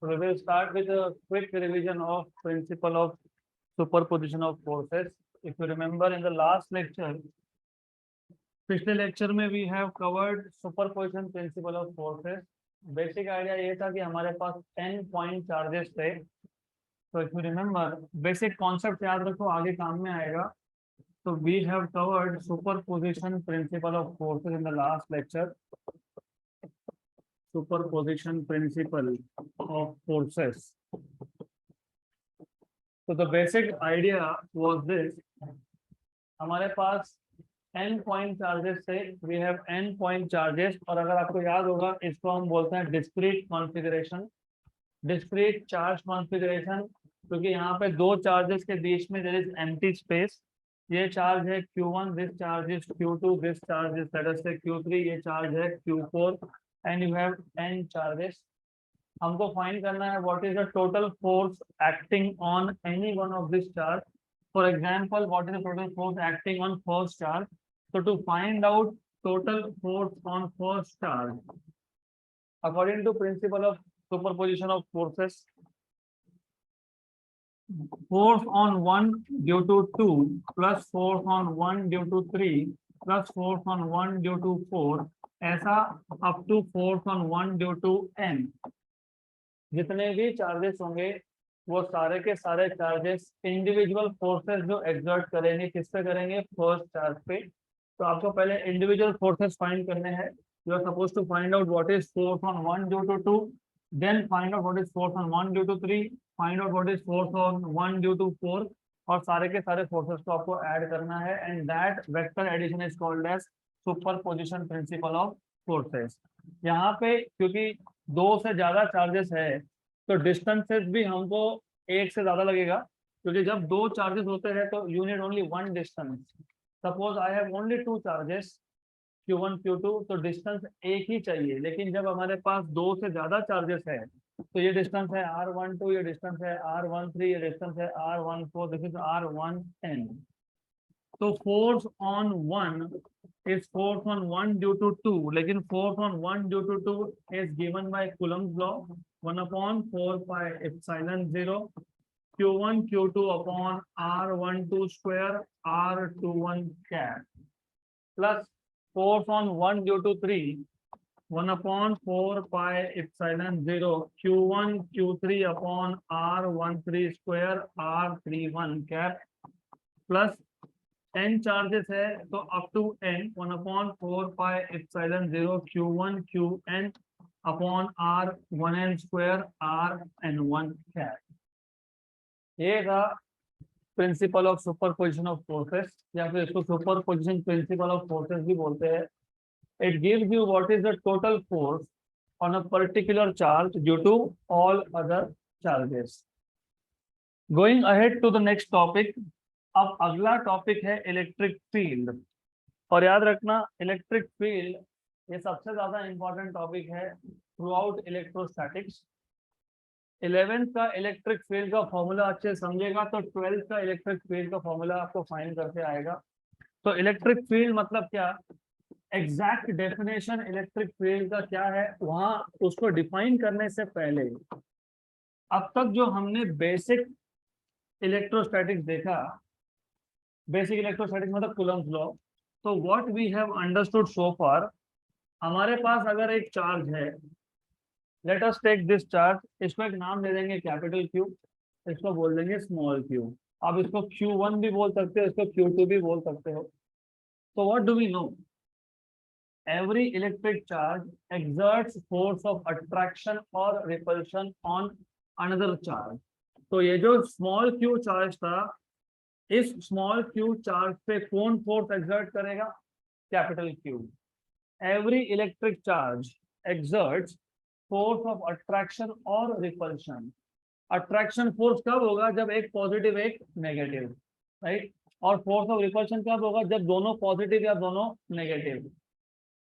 So we will start with a quick revision of principle of superposition of forces. If you remember in the last lecture, पिछले lecture में we have covered superposition principle of forces. Basic idea ये था कि हमारे पास n point charges थे. तो if you remember, basic concept याद रखो, आगे काम में आएगा. So we have covered superposition principle of forces in the last lecture. Superposition principle of forces. So the basic idea was this. हमारे पास n पॉइंट चार्जेस थे. We have n point charges, और अगर आपको याद होगा इसको हम बोलते हैं discrete configuration, discrete charge configuration, क्योंकि यहाँ पे दो चार्जेस के बीच में देयर इज एम्प्टी स्पेस. ये चार्ज है Q1, this charge is Q2, this charge is let us से Q3, ये चार्ज है Q4, and you have n charges. हमको फाइंड करना है what is the total force acting on any one of this charge. For example, what is the total force acting on first charge. So to find out total force on first charge, according to principle of superposition of forces, force on 1 due to 2 plus force on 1 due to 3 plus force on 1 due to 4, ऐसा up to force on 1 due to n. जितने भी charges होंगे वो सारे के सारे charges individual forces जो exert करेंगे, किस पे करेंगे? फर्स्ट चार्ज पे. तो आपको पहले इंडिविजुअल फोर्सेस फाइंड करने हैं. You are suppose to find out what is force on 1 due to 2, then find out what is force on 1 due to 3, find out what is force on 1 due to 4, और सारे के सारे forces को आपको add करना है. And that vector addition is called as superposition principle of forces. यहाँ पे क्योंकि दो से ज्यादा चार्जेस है तो डिस्टेंसेस भी हमको एक से ज्यादा लगेगा, क्योंकि जब दो चार्जेस होते हैं तो you need only one distance. Suppose I have only two charges Q1 Q2, तो डिस्टेंस एक ही चाहिए. लेकिन जब हमारे पास दो से ज्यादा चार्जेस है तो ये डिस्टेंस है R12, ये डिस्टेंस है R13, ये डिस्टेंस है R14, दिस इज R1n. तो force on 1 is force on 1 due to 2, लेकिन force on 1 due to 2 is given by Coulomb's law, 1/4 pi epsilon 0 Q1 Q2 upon R12 square R21 cap, plus force on 1 due to 3, 1/4 pi epsilon 0 Q1 Q3 upon R13 square R31 cap, plus n charges है तो up to n 1/4 pi epsilon 0 Q1 Qn upon R1n square Rn1 cap. ये था principle of superposition of forces, या फिर इसको superposition principle of forces भी बोलते हैं. It gives you what is the total force on a particular charge due to all other charges. Going ahead to the next topic. अब अगला topic है electric field. और याद रखना, इलेक्ट्रिक फील्ड ये सबसे ज्यादा इंपॉर्टेंट टॉपिक है थ्रू आउट इलेक्ट्रोस्टैटिक्स. 11th का इलेक्ट्रिक फील्ड का फॉर्मूला अच्छे समझेगा तो 12th का इलेक्ट्रिक फील्ड का फॉर्मूला आपको फाइंड करके आएगा. तो इलेक्ट्रिक फील्ड मतलब क्या, एग्जैक्ट डेफिनेशन इलेक्ट्रिक फील्ड का क्या है, वहां उसको डिफाइन करने से पहले अब तक जो हमने बेसिक इलेक्ट्रोस्टैटिक्स देखा, बेसिक इलेक्ट्रोस्टैटिक्स मतलब कूलम्स लॉ. तो what we have understood so far, हमारे पास अगर एक चार्ज है, let us take this charge, इसको एक नाम दे देंगे कैपिटल Q, इसको बोल देंगे स्मॉल q. आप इसको Q1 भी बोल सकते हो, इसको Q2 भी बोल सकते हो. तो what do we know, every electric charge exerts force of attraction और रिपल्शन ऑन अनदर चार्ज. तो ये जो स्मॉल q चार्ज था, इस स्मॉल q चार्ज पे कौन फोर्स एक्सर्ट करेगा? Capital Q. Every electric charge exerts force of attraction और रिपल्शन. अट्रैक्शन फोर्स कब होगा? जब एक पॉजिटिव एक नेगेटिव, राइट. और फोर्स ऑफ रिपल्शन कब होगा? जब दोनों पॉजिटिव या दोनों नेगेटिव.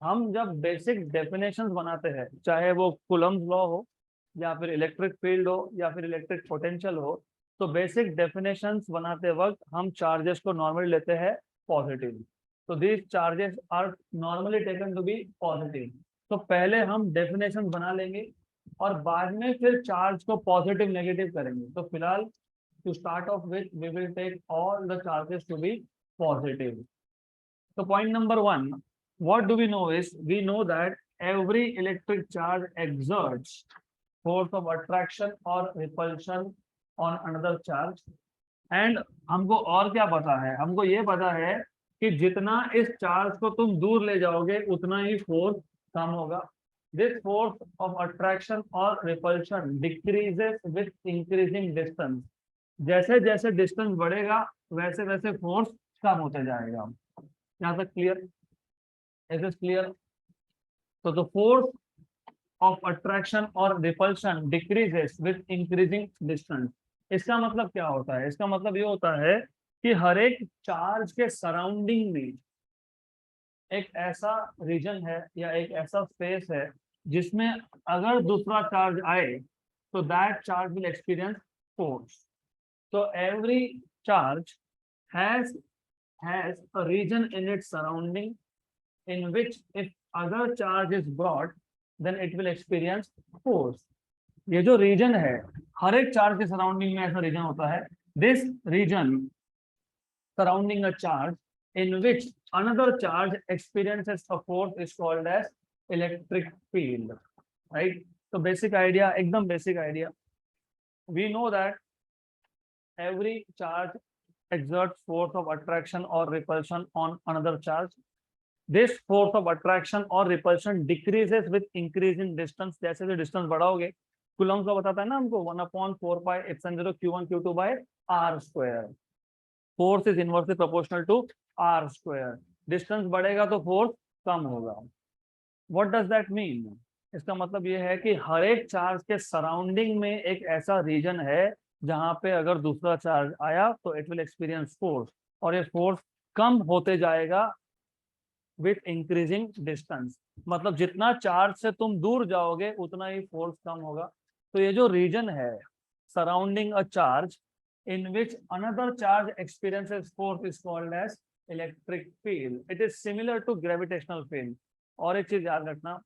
हम जब बेसिक डेफिनेशंस बनाते हैं, चाहे वो कूलम्स लॉ हो या फिर इलेक्ट्रिक फील्ड हो या फिर इलेक्ट्रिक पोटेंशियल हो, तो बेसिक डेफिनेशंस बनाते वक्त हम चार्जेस को नॉर्मली लेते हैं पॉजिटिव. तो these charges are normally taken to be positive. तो पहले हम डेफिनेशन बना लेंगे, और बाद में फिर चार्ज को पॉजिटिव नेगेटिव करेंगे। तो फिलहाल to start off with we will take all the charges to be positive. So point number one, what do we know is we know that every electric charge exerts force of attraction or repulsion on another charge. And हमको और क्या पता है, हमको ये पता है कि जितना इस चार्ज को तुम दूर ले जाओगे उतना ही फोर्स कम होगा। This force of attraction or repulsion decreases with increasing distance. जैसे जैसे डिस्टेंस बढ़ेगा वैसे वैसे फोर्स कम होते जाएगा। यहाँ तक clear? Is this clear? So the force of attraction or repulsion decreases with increasing distance. इसका मतलब क्या होता है? इसका मतलब ये होता है कि हर एक चार्ज के सराउंडिंग में एक ऐसा रीजन है या एक ऐसा स्पेस है जिसमें अगर दूसरा चार्ज आए तो that charge will experience force. So every charge has a region in its surrounding in which if other charge is brought then it will experience force. ये जो रीजन है हर एक चार्ज के सराउंडिंग में ऐसा रीजन होता है। This region surrounding a charge in which another charge experiences a force is called as electric field, right? So basic idea, एकदम basic idea. We know that every charge exerts force of attraction or repulsion on another charge. This force of attraction or repulsion decreases with increasing distance. जैसे जो distance बढ़ाओगे, coulomb का बताता है ना हमको 1/4 pi epsilon 0 q1 q2 by r square. Force is inversely proportional to r square. Distance बढ़ेगा तो force कम होगा। What does that mean? इसका मतलब ये है कि हर एक चार्ज के सराउंडिंग में एक ऐसा रीजन है जहां पे अगर दूसरा चार्ज आया तो इट विल एक्सपीरियंस फोर्स, और ये फोर्स कम होते जाएगा विथ इंक्रीजिंग डिस्टेंस। मतलब जितना चार्ज से तुम दूर जाओगे उतना ही फोर्स कम होगा। तो ये जो रीजन है surrounding a charge in which another charge experiences force is called as electric field. It is similar to gravitational field. और एक चीज याद रखना,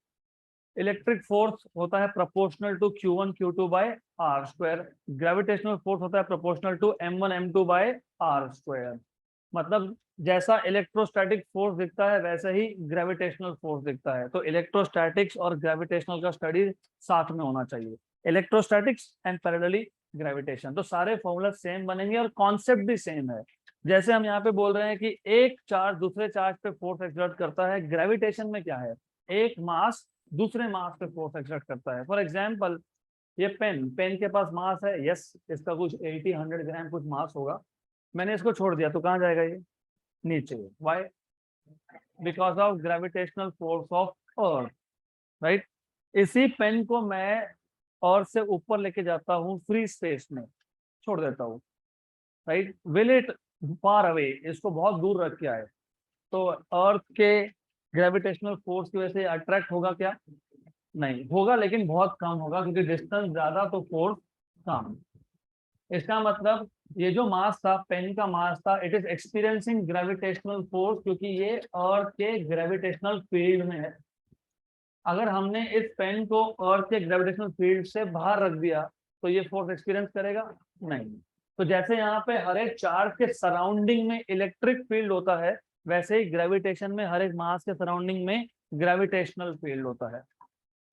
इलेक्ट्रिक फोर्स होता है proportional to q1 q2 by r square. Gravitational force होता है proportional to m1 m2 by r square. मतलब जैसा इलेक्ट्रोस्टैटिक फोर्स दिखता है वैसे ही ग्रेविटेशनल फोर्स दिखता है। तो इलेक्ट्रोस्टैटिक्स और ग्रेविटेशनल का स्टडी साथ में होना चाहिए, इलेक्ट्रोस्टैटिक्स एंड पैरेलली ग्रेविटेशन। तो सारे फॉर्मूला सेम बनेंगे और कॉन्सेप्ट भी सेम है। जैसे हम यहाँ पे बोल रहे हैं कि एक चार्ज दूसरे चार्ज पे फोर्स एक्सर्ट करता है, ग्रेविटेशन में क्या है, एक मास दूसरे मास पे फोर्स एक्सर्ट करता है। फॉर एग्जाम्पल ये पेन के पास मास है, यस इसका कुछ 80-100 ग्राम कुछ मास होगा। मैंने इसको छोड़ दिया तो कहाँ जाएगा ये, नीचे। Why? Because of gravitational force of earth, right. इसी पेन को मैं अर्थ से ऊपर लेके जाता हूँ फ्री स्पेस में, छोड़ देता हूँ, right. Will it far away, इसको बहुत दूर रख के आए तो अर्थ के ग्रेविटेशनल फोर्स की वजह से अट्रैक्ट होगा क्या? नहीं होगा, लेकिन बहुत कम होगा क्योंकि डिस्टेंस ज्यादा तो फोर्स कम। इसका मतलब ये जो मास था, पेन का मास था, it is experiencing gravitational force क्योंकि ये अर्थ के ग्रेविटेशनल फील्ड में है। अगर हमने इस पेन को अर्थ के ग्रेविटेशनल फील्ड से बाहर रख दिया तो ये फोर्स एक्सपीरियंस करेगा नहीं। तो जैसे यहाँ पे हर एक चार्ज के सराउंडिंग में इलेक्ट्रिक फील्ड होता है, वैसे ही ग्रेविटेशन में हर एक मास के सराउंडिंग में ग्रेविटेशनल फील्ड होता है।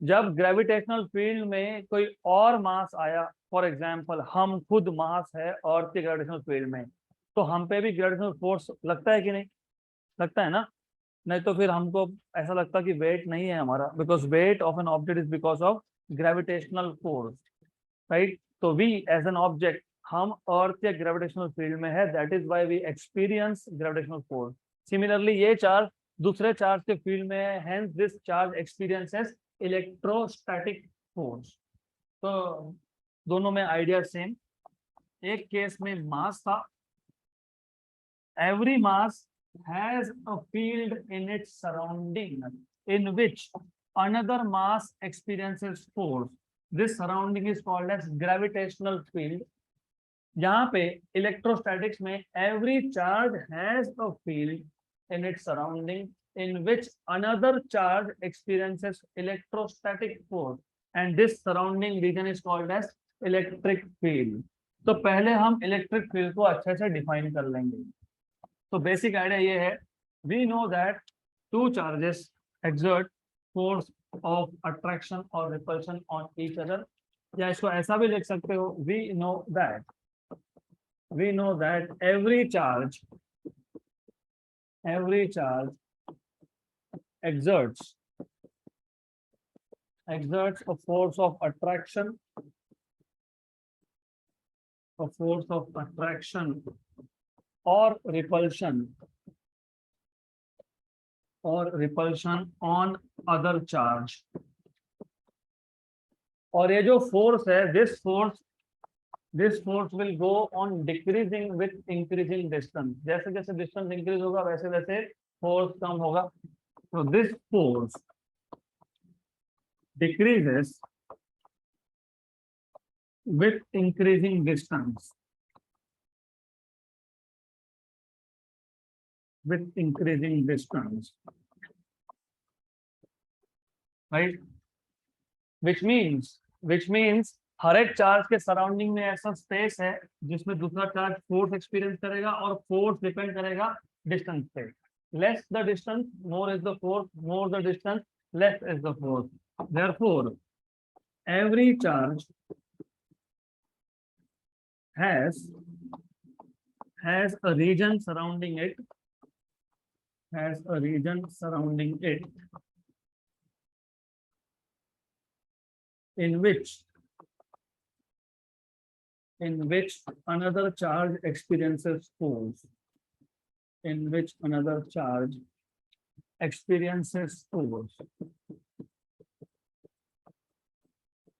जब ग्रेविटेशनल फील्ड में कोई और मास आया, फॉर एग्जाम्पल हम खुद मास है अर्थ के ग्रेविटेशनल फील्ड में, तो हम पे भी ग्रेविटेशनल फोर्स लगता है कि नहीं? लगता है ना। नहीं तो फिर हमको ऐसा लगता कि वेट नहीं है हमारा, because weight of an object is because of gravitational force, right. तो वी एज एन ऑब्जेक्ट, हम अर्थ के ग्रेविटेशनल फील्ड में है, that is why we experience gravitational force. Similarly ये चार्ज दूसरे चार्ज के फील्ड में है, hence this charge experiences electrostatic force. तो दोनों में आइडिया सेम। एक केस में मास था, every mass has a field in its surrounding in which another mass experiences force. This surrounding is called as gravitational field. यहाँ पे इलेक्ट्रोस्टैटिक्स में every charge has a field in its surrounding in which another charge experiences electrostatic force. and this surrounding region is called as electric field. तो पहले हम electric field को अच्छे से define कर लेंगे. तो बेसिक आइडिया ये है, we know that two charges exert force of attraction or repulsion on each other. या इसको ऐसा भी लिख सकते हो, we know that every charge exerts a force of attraction or repulsion on other charge. और ये जो फोर्स है, this force will go on decreasing with increasing distance. जैसे जैसे डिस्टेंस इंक्रीज होगा वैसे वैसे फोर्स कम होगा. So this force decreases with increasing distance. Right? Which means हर एक चार्ज के सराउंडिंग में ऐसा स्पेस है जिसमें दूसरा चार्ज फोर्स एक्सपीरियंस करेगा और फोर्स डिपेंड करेगा डिस्टेंस पे. Less the distance more is the force, more the distance less is the force. Therefore every charge has a region surrounding it in which another charge experiences force.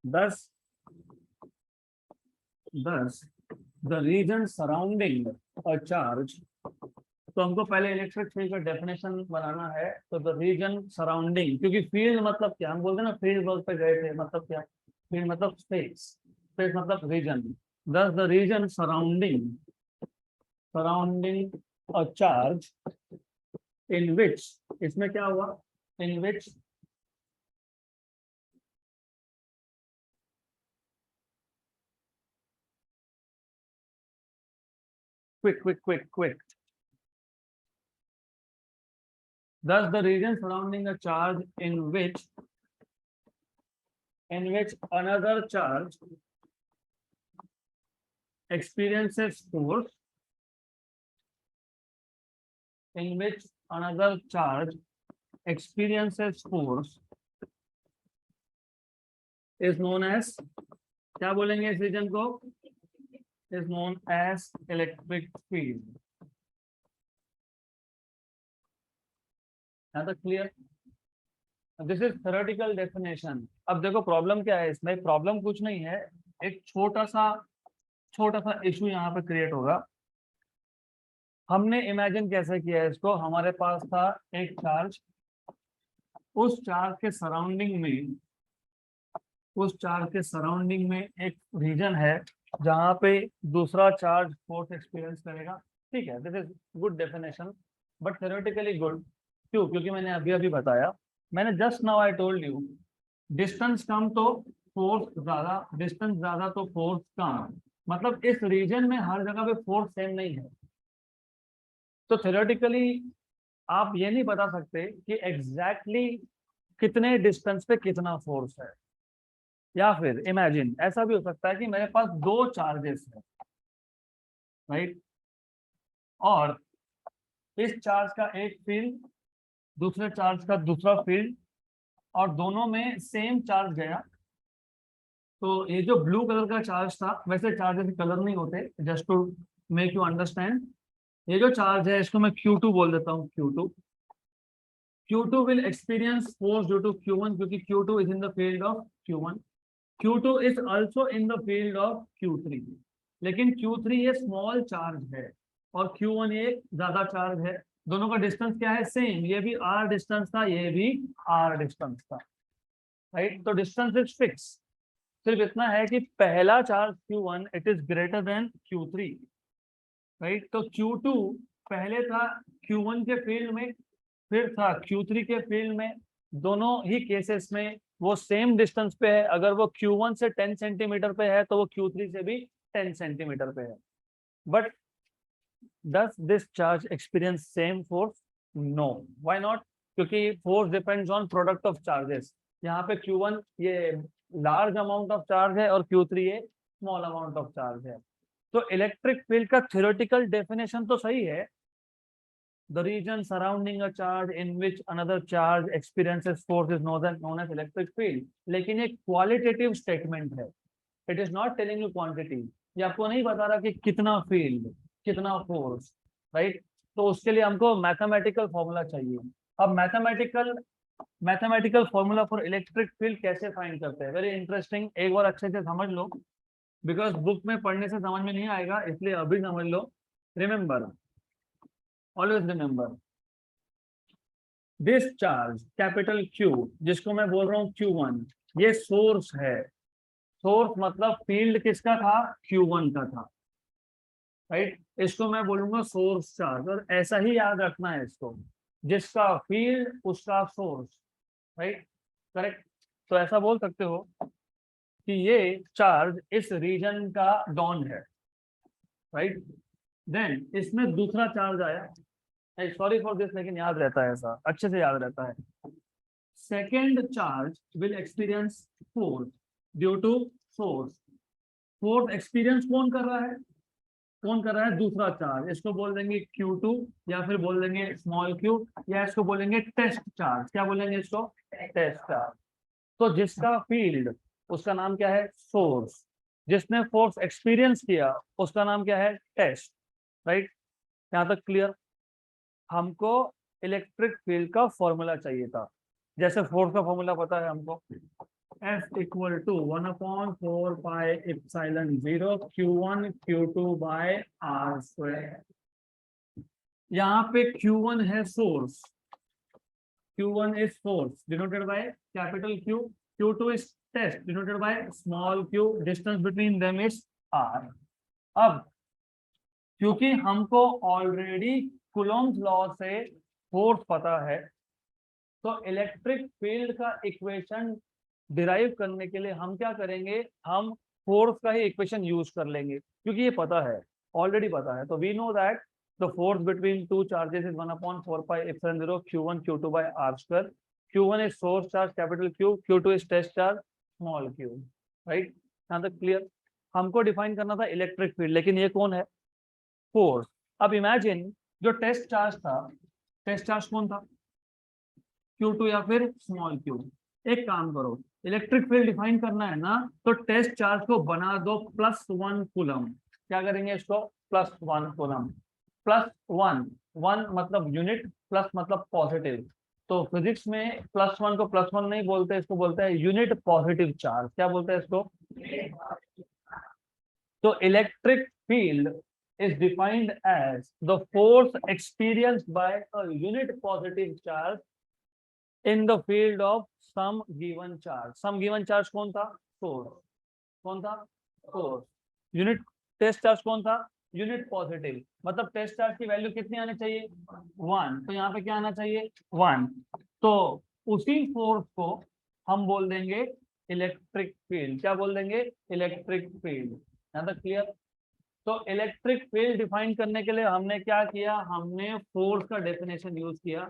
Thus, the region surrounding a charge. तो हमको पहले electric field का definition बनाना है. तो the reason surrounding, क्योंकि field मतलब क्या, हम बोलते हैं ना फील्ड वर्क पे गए थे, मतलब क्या, फील्ड मतलब स्पेस मतलब reason. Thus the region surrounding a charge in which, इसमें क्या हुआ, in which quick. Thus the region surrounding a charge in which another charge experiences force, is known as, क्या बोलेंगे इस रीजन को, is known as electric field. Is that clear? This is theoretical definition. अब देखो problem क्या है इसमें. Problem कुछ नहीं है, एक छोटा सा इशू यहाँ पे क्रिएट होगा. हमने इमेजिन कैसे किया है इसको, हमारे पास था एक चार्ज, उस चार्ज के सराउंडिंग में एक रीजन है जहाँ पे दूसरा चार्ज फोर्स एक्सपीरियंस करेगा. ठीक है, this is good definition but theoretically good. क्यों? क्योंकि मैंने अभी बताया, मैंने just now I told you, distance कम तो फोर्स ज्यादा, डिस्टेंस ज्यादा तो फोर्स कम. मतलब इस रीजन में हर जगह पे फोर्स सेम नहीं है. तो थ्योरेटिकली आप ये नहीं बता सकते कि एग्जैक्टली कितने डिस्टेंस पे कितना फोर्स है. या फिर इमेजिन ऐसा भी हो सकता है कि मेरे पास दो चार्जेस है, राइट, और इस चार्ज का एक फील्ड, दूसरे चार्ज का दूसरा फील्ड, और दोनों में सेम चार्ज गया. तो ये जो ब्लू कलर का चार्ज था, वैसे चार्जेस के कलर नहीं होते, just to make you understand. ये जो चार्ज है इसको मैं Q2 बोल देता हूँ. Q2 will experience force due to Q1 क्योंकि Q2 is in the field of Q1. Q2 is also in the field of Q3. लेकिन Q3 ये स्मॉल चार्ज है और Q1 ये ज्यादा चार्ज है. दोनों का डिस्टेंस क्या है, सेम. ये भी R डिस्टेंस था, ये भी R डिस्टेंस था, राइट. तो डिस्टेंस इज फिक्स. सिर्फ इतना है कि पहला charge Q1 it is greater than Q3, right. तो Q2 पहले था Q1 के फील्ड में, फिर था Q3 के फील्ड में. दोनों ही केसेस में वो सेम डिस्टेंस पे है, अगर वो Q1 से 10 सेंटीमीटर पे है तो वो Q3 से भी 10 सेंटीमीटर पे है। But does this charge experience same force? No. Why not? क्योंकि force depends on product of charges. यहाँ पे Q1 ये लार्ज अमाउंट ऑफ चार्ज है और Q3 ये स्मॉल अमाउंट ऑफ चार्ज है। तो इलेक्ट्रिक फील्ड का थ्योरेटिकल डेफिनेशन तो सही है, the region surrounding a charge in which another charge experiences force is known as electric field। लेकिन ये क्वालिटेटिव स्टेटमेंट है, it is not telling you quantity. ये आपको नहीं बता रहा कि कितना फील्ड, कितना फोर्स, राइट। तो उसके लिए हमको मैथमेटिकल फॉर्मूला चाहिए। अब mathematical formula for electric field कैसे फाइंड करते हैं? वेरी इंटरेस्टिंग, एक बार अच्छे से समझ लो, बिकॉज बुक में पढ़ने से समझ में नहीं आएगा, इसलिए अभी समझ लो। Remember, always remember, this charge capital Q, जिसको मैं बोल रहा हूँ Q1, ये सोर्स है। सोर्स मतलब फील्ड किसका था? Q1 का था, राइट। इसको मैं बोलूंगा सोर्स चार्ज, और ऐसा ही याद रखना है इसको, जिसका फील्ड उसका सोर्स, राइट, करेक्ट। तो ऐसा बोल सकते हो कि ये चार्ज इस रीजन का डॉन है, राइट। देन इसमें दूसरा चार्ज आया, सॉरी फॉर दिस, लेकिन याद रहता है, ऐसा अच्छे से याद रहता है। Second charge will experience force due to source. Force experience कौन कर रहा है? कौन कर रहा है? दूसरा चार्ज। इसको बोल देंगे Q2, या फिर बोल देंगे स्मॉल q, या इसको बोलेंगे टेस्ट चार्ज। क्या बोलेंगे इसको? Test charge. तो जिसका फील्ड, उसका नाम क्या है? सोर्स। जिसने फोर्स एक्सपीरियंस किया उसका नाम क्या है? Test, right. यहाँ तक क्लियर? हमको इलेक्ट्रिक फील्ड का फॉर्मूला चाहिए था। जैसे फोर्स का फॉर्मूला पता है हमको, F equal to 1/4 pi epsilon 0 Q1 Q2 by R square. यहाँ पे Q1 है source, Q1 is force denoted by capital Q, Q2 is test denoted by small q, distance between them is R। अब क्योंकि हमको already Coulomb's law से force पता है, तो इलेक्ट्रिक फील्ड का इक्वेशन डिराइव करने के लिए हम क्या करेंगे? हम फोर्स का ही इक्वेशन यूज कर लेंगे, क्योंकि ये पता है, ऑलरेडी पता है। तो we know that the force between two charges is 1/4 pi epsilon 0 Q1 Q2 by R square. Q1 is source charge capital Q, Q2 is test charge small q, right. यहाँ तक क्लियर? हमको define करना था electric field, लेकिन ये कौन है? Force. अब इमेजिन जो टेस्ट चार्ज था, टेस्ट चार्ज कौन था? Q2 या फिर स्मॉल q। एक काम करो, इलेक्ट्रिक फील्ड डिफाइन करना है ना, तो टेस्ट चार्ज को बना दो +1 कूलम। क्या करेंगे इसको? +1 कूलम। +1, 1 मतलब यूनिट, प्लस मतलब पॉजिटिव। तो फिजिक्स में +1 को +1 नहीं बोलते, इसको बोलते हैं यूनिट पॉजिटिव चार्ज। क्या बोलते हैं इसको? तो electric field is defined as the force experienced by a unit positive charge in the field of some given charge। some given charge कौन था? सोर्स। कौन था? सोर्स। यूनिट टेस्ट चार्ज कौन था? Unit positive. मतलब टेस्ट चार्ज की value कितनी आनी चाहिए? 1। तो यहाँ पे क्या आना चाहिए? 1। तो उसी फोर्स को हम बोल देंगे इलेक्ट्रिक फील्ड। क्या बोल देंगे? Electric field. यहाँ तक क्लियर? तो इलेक्ट्रिक फील्ड डिफाइन करने के लिए हमने क्या किया? हमने फोर्स का डेफिनेशन यूज किया।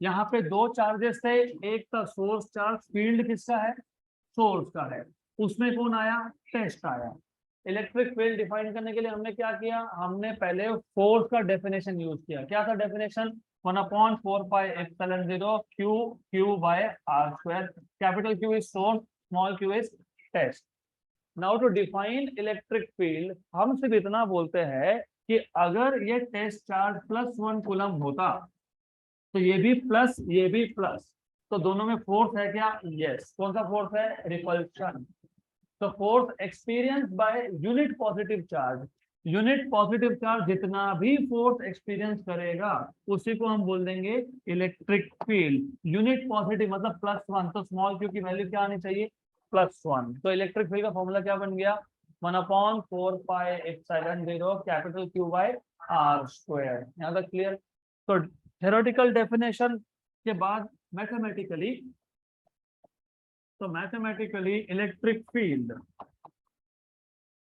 यहाँ पे दो चार्जेस थे, एक था सोर्स चार्ज, फील्ड किसका है? सोर्स का है। उसमें कौन आया? टेस्ट आया। इलेक्ट्रिक फील्ड डिफाइन करने के लिए हमने क्या किया? हमने पहले फोर्स का डेफिनेशन यूज किया। क्या था definition? 1/4 pi epsilon 0 Q by R square. Capital Q is source, small q is test. Now to define electric field हम सिर्फ इतना बोलते हैं कि अगर ये टेस्ट चार्ज +1 कूलम होता, तो ये भी प्लस, ये भी प्लस, तो दोनों में फोर्स है क्या? यस। कौन सा फोर्स है? रिपल्शन। तो force experience by unit positive charge, unit positive charge जितना भी फोर्स एक्सपीरियंस करेगा उसी को हम बोल देंगे इलेक्ट्रिक फील्ड। यूनिट पॉजिटिव मतलब +1, तो स्मॉल q की वैल्यू क्या आनी चाहिए? +1। तो इलेक्ट्रिक फील्ड का फॉर्मूला क्या बन गया? 1/4 pi epsilon 0 capital Q by R square. यहाँ तक क्लियर? तो थ्योरेटिकल डेफिनेशन के बाद मैथमेटिकली तो मैथमेटिकली इलेक्ट्रिक फील्ड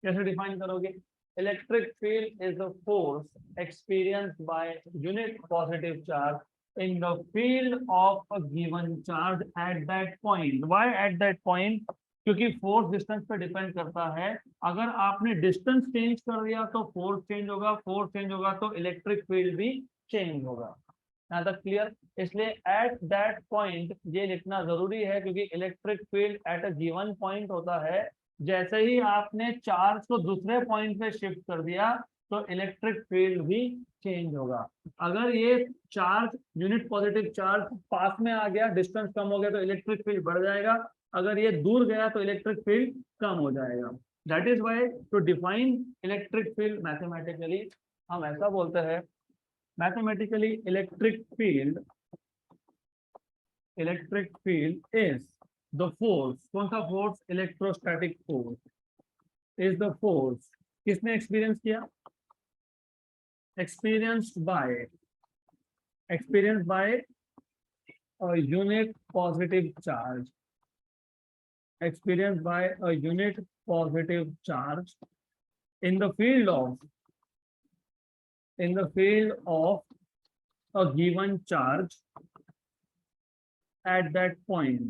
कैसे डिफाइन करोगे? Electric field is the force experienced by unit positive charge in the field of a given charge at that point. Why eight that point? क्योंकि force distance पे depend करता है। अगर आपने distance change कर दिया तो फोर्स चेंज होगा, फोर्स चेंज होगा तो इलेक्ट्रिक फील्ड भी चेंज होगा। यहाँ तक क्लियर? इसलिए एट दैट पॉइंट ये लिखना जरूरी है, क्योंकि electric field at a given point होता है। जैसे ही आपने चार्ज को दूसरे पॉइंट पे शिफ्ट कर दिया तो इलेक्ट्रिक फील्ड भी चेंज होगा। अगर ये चार्ज यूनिट पॉजिटिव चार्ज पास में आ गया, डिस्टेंस कम हो गया तो इलेक्ट्रिक फील्ड बढ़ जाएगा, अगर ये दूर गया तो इलेक्ट्रिक फील्ड कम हो जाएगा। That is why to define electric field mathematically हम ऐसा बोलते हैं, mathematically electric field is the force. कौन सा force? Electrostatic force is the force. किसने एक्सपीरियंस किया? Experienced by a unit positive charge, experienced by a unit positive charge in the field of a given charge at that point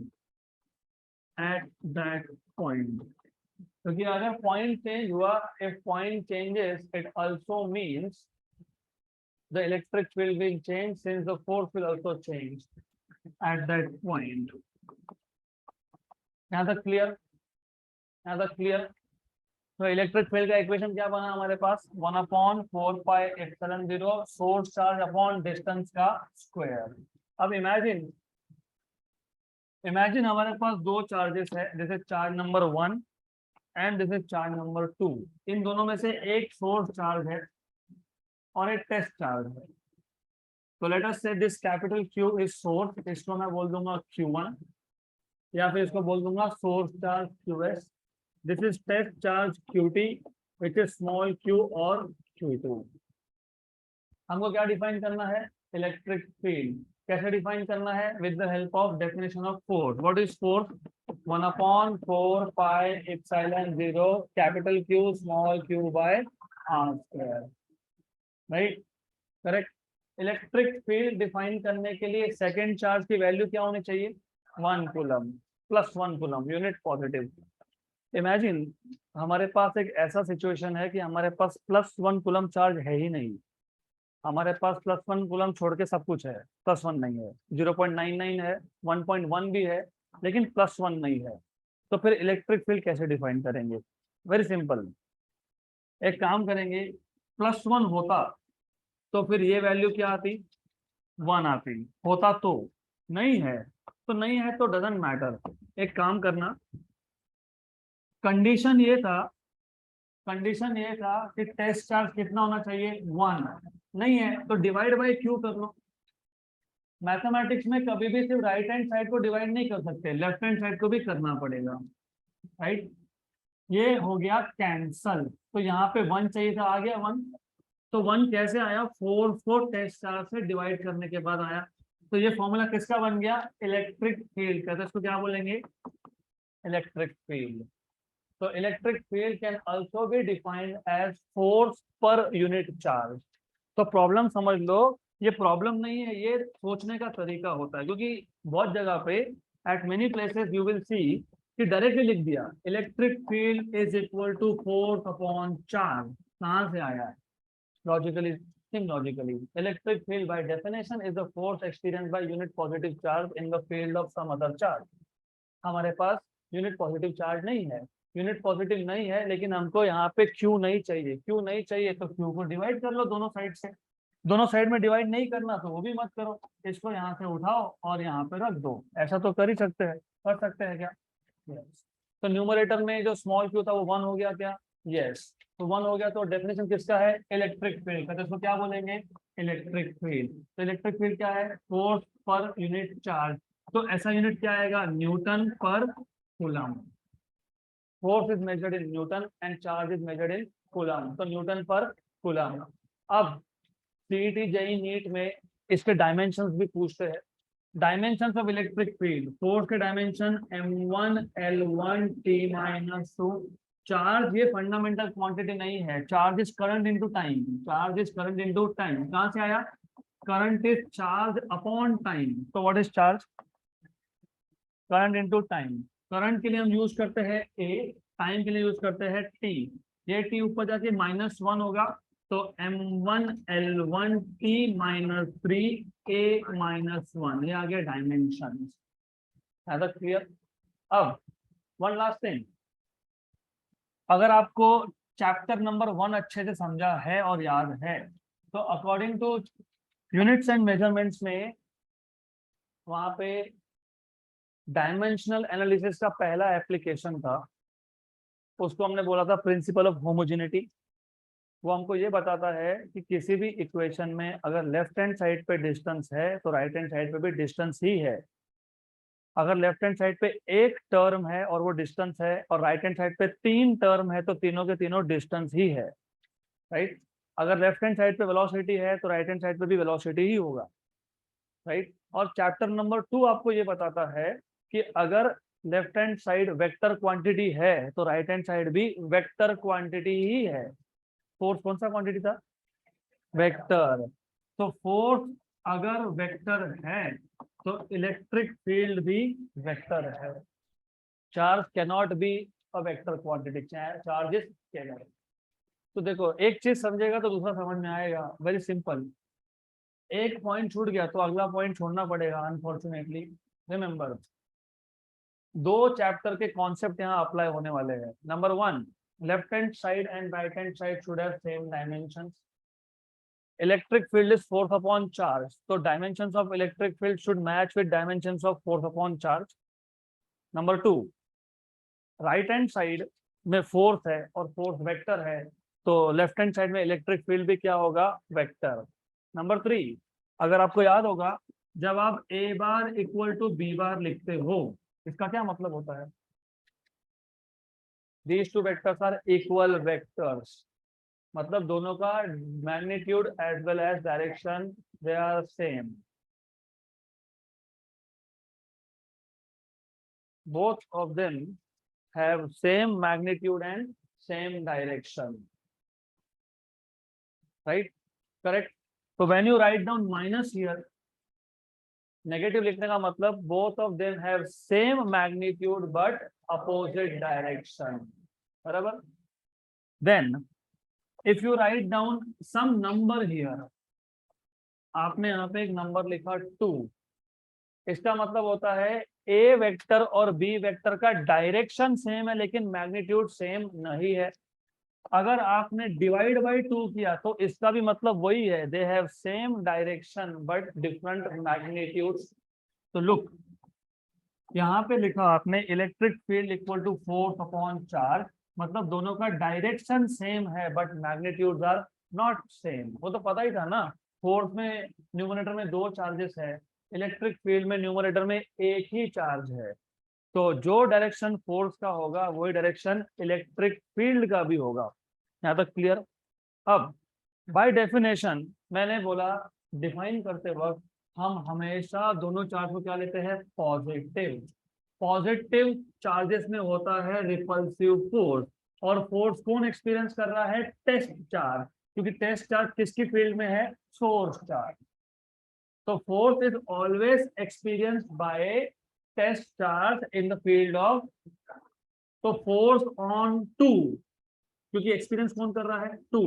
क्योंकि अगर point change हुआ, if point changes it also means the electric field will change, since the force will also change at that point. यहाँ तक clear? यहाँ तक clear? तो electric field का equation क्या बना हमारे पास? 1/4πε0 सोर्स चार्ज अपॉन डिस्टेंस का स्क्वायर। अब इमेजिन हमारे पास दो चार्जेस है, जैसे charge number 1 and this is charge number 2। इन दोनों में से एक सोर्स चार्ज है और एक टेस्ट चार्ज है। तो लेट अस से this capital Q is source, इसको मैं बोल दूंगा Q1 या फिर इसको बोल दूंगा source charge QS। This is test charge QT which is small q और Q2। हमको क्या डिफाइन करना है? Electric field. कैसे डिफाइन करना है? With the help of definition of force. What is force? 1/4πε0 capital Q small q by r square. Right? Correct. Electric field define करने के लिए सेकेंड चार्ज की वैल्यू क्या होनी चाहिए? 1 coulomb, +1 coulomb, unit positive. Imagine हमारे पास एक ऐसा सिचुएशन है कि हमारे पास +1 कूलम चार्ज है ही नहीं। हमारे पास +1 कूलम छोड़ के सब कुछ है, +1 नहीं है, 0.99 है, 1.1 भी है, लेकिन +1 नहीं है। तो फिर इलेक्ट्रिक फील्ड कैसे डिफाइन करेंगे? Very simple. एक काम करेंगे, +1 होता तो फिर ये वैल्यू क्या आती? 1 आती। होता तो नहीं है, तो नहीं है तो डजंट मैटर। एक काम करना, कंडीशन ये था कि टेस्ट चार्ज कितना होना चाहिए? 1। नहीं है तो डिवाइड बाय Q कर लो। मैथमेटिक्स में कभी भी सिर्फ राइट हैंड साइड को डिवाइड नहीं कर सकते, लेफ्ट हैंड साइड को भी करना पड़ेगा। राइट? ये हो गया कैंसल। तो यहाँ पे 1 चाहिए था, आ गया 1। तो 1 कैसे आया? 4 टेस्ट चार्ज से डिवाइड करने के बाद आया। तो ये फॉर्मूला किसका बन गया? इलेक्ट्रिक फील्ड का। तो इसको क्या बोलेंगे? Electric field. तो electric field can also be defined as force per unit charge. तो प्रॉब्लम समझ लो, ये प्रॉब्लम नहीं है, ये सोचने का तरीका होता है। क्योंकि बहुत जगह पे at many places you will see कि डायरेक्टली लिख दिया electric field is equal to force upon charge. कहाँ से आया है? Logically, think logically. Electric field by definition is the force experienced by unit positive charge in the field of some other charge. हमारे पास unit positive charge नहीं है, unit positive नहीं है, लेकिन हमको यहाँ पे Q नहीं चाहिए। Q नहीं चाहिए तो Q को डिवाइड कर लो दोनों साइड से। दोनों साइड में डिवाइड नहीं करना तो वो भी मत करो, इसको यहाँ से उठाओ और यहाँ पे रख दो। ऐसा तो कर ही सकते हैं, कर सकते हैं क्या? yes. तो न्यूमरेटर में जो स्मॉल q था वो 1 हो गया क्या? यस। तो 1 हो गया तो डेफिनेशन किसका है? इलेक्ट्रिक फील्ड का। तो इसको क्या बोलेंगे? Electric field. तो इलेक्ट्रिक फील्ड क्या है? Force per unit charge. तो ऐसा यूनिट क्या आएगा? Newton per coulomb. Force is measured in newton and charge is measured in coulomb. तो न्यूटन पर कूलम। अब सीईटी जेईई नीट में इसके डायमेंशंस भी पूछते हैं। Dimension of electric field, force के dimension m1 l1 t minus 2। Charge ये fundamental quantity नहीं है, charge is current into time, charge is current into time. कहां से आया? Current is charge upon time. तो what is charge? Current into time. Current के लिए हम यूज करते हैं ए, टाइम के लिए यूज करते हैं टी। ये टी ऊपर जाके -1 होगा, तो m1 l1 t minus 3 a minus 1, ये आ गया डायमेंशन। है तो क्लियर? अब वन लास्ट थिंग, अगर आपको चैप्टर नंबर 1 अच्छे से समझा है और याद है, तो according two units and measurements में वहां पे डायमेंशनल एनालिसिस का पहला एप्लीकेशन था, उसको हमने बोला था प्रिंसिपल ऑफ होमोजेनिटी। वो हमको ये बताता है कि किसी भी इक्वेशन में अगर लेफ्ट हैंड साइड पे डिस्टेंस है तो राइट हैंड साइड पे भी डिस्टेंस ही है। अगर लेफ्ट हैंड साइड पे एक टर्म है और वो डिस्टेंस है, और राइट हैंड साइड पे 3 टर्म है, तो तीनों के तीनों डिस्टेंस ही है, राइट। अगर लेफ्ट हैंड साइड पे वेलोसिटी है तो राइट हैंड साइड पे भी वेलोसिटी ही होगा, राइट। और चैप्टर नंबर 2 आपको ये बताता है कि अगर left hand side vector quantity है तो राइट हैंड साइड भी वेक्टर क्वांटिटी ही है। फोर्स कौन सा क्वांटिटी था? वेक्टर। तो फोर्स अगर वेक्टर है तो इलेक्ट्रिक फील्ड भी वेक्टर है। Charge cannot be a vector quantity, charge is scalar. तो देखो, एक चीज समझेगा तो दूसरा समझ में आएगा, वेरी सिंपल। एक पॉइंट छूट गया तो अगला पॉइंट छोड़ना पड़ेगा, अनफॉर्चुनेटली। रिमेंबर, दो चैप्टर के कॉन्सेप्ट यहाँ अप्लाई होने वाले हैं। Number 1, left hand side and right hand side should have same dimensions. Electric field is force upon charge, तो dimensions of electric field should match with dimensions of force upon charge. Number 2, right hand side में force है और force vector है, तो left hand side में electric field भी क्या होगा? वेक्टर। नंबर 3, अगर आपको याद होगा, जब आप a bar equal to b bar लिखते हो, इसका क्या मतलब होता है? These two vectors are equal vectors, मतलब दोनों का magnitude as well as direction they are same. both of them have same magnitude and same direction, right? Correct. So when you write down minus here, negative लिखने का मतलब both of them have same magnitude but opposite direction, बराबर? Then if you write down some number here, आपने यहाँ पे एक number लिखा 2, इसका मतलब होता है ए वेक्टर और बी वेक्टर का डायरेक्शन सेम है लेकिन मैग्नीट्यूड सेम नहीं है। अगर आपने डिवाइड बाय 2 किया तो इसका भी मतलब वही है, they have same direction but different magnitudes. तो लुक, यहाँ पे लिखा आपने electric field equal to force upon charge, मतलब दोनों का डायरेक्शन सेम है but magnitudes are not same. वो तो पता ही था ना, फोर्स में न्यूमरेटर में 2 चार्जेस है, इलेक्ट्रिक फील्ड में न्यूमरेटर में एक ही चार्ज है। तो जो डायरेक्शन फोर्स का होगा वही डायरेक्शन इलेक्ट्रिक फील्ड का भी होगा। यहाँ तक क्लियर? अब बाय डेफिनेशन मैंने बोला, डिफाइन करते वक्त हम हमेशा दोनों चार्ज को क्या लेते हैं? पॉजिटिव। पॉजिटिव चार्जेस में होता है रिपल्सिव फोर्स, और फोर्स कौन एक्सपीरियंस कर रहा है? टेस्ट चार्ज, क्योंकि टेस्ट चार्ज किसकी फील्ड में है? Source charge. तो force is always experienced by test charge in the field of, तो फोर्स ऑन 2, क्योंकि एक्सपीरियंस कौन कर रहा है? 2,